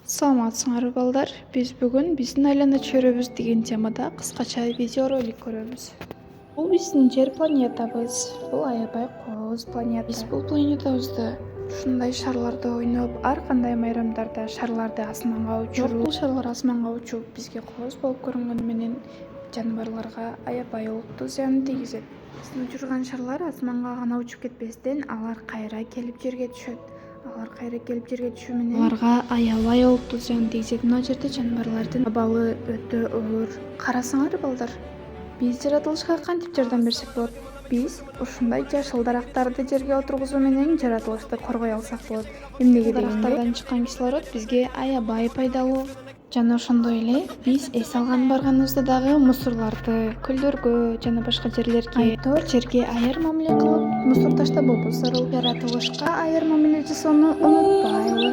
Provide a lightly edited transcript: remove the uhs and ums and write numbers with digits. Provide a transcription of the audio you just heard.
Саламатсыңарбы балдар. Биз бүгүн биздин айлана чөйрөбүз деген темада кыскача видеоролик көрөбүз. Бул биздин жер планетабыз. Бул аябай кооз планета. Биз бул планетабызда ушундай шарларда ойноп, ар кандай майрамдарда шарларды асманга учуруп, бул шарлар асманга учуп бизге кооз болуп көрүнгөнү менен жаныбарларга аябай олуттуу зыян тийгизет. Биздин учурган шарлар асманга гана учуп кетпестен, алар кайра келип жерге түшөт. Алар кайра келип жерге түшүү менен аларга аябай олуттуу зыян тийгизет. Мына жерде жаныбарлардын абалы өтө оор. Карасаңар балдар, биз жаратылышка кантип жардам берсек болот? Биз ушундай жашыл дарактарды жерге отургузуу менен жаратылышты коргой алсак болот. Эмнеге дегенде, дарактардан чыккан кислород бизге аябай пайдалуу. Жана ошондой эле биз эс алган барганыбызда дагы мусорларды көлдөргө жана башка жерлерге жерге аяр мамиле кылып, мусор таштабоо зарыл. Жаратылышка аяр мамиле жасоону унутпайлы.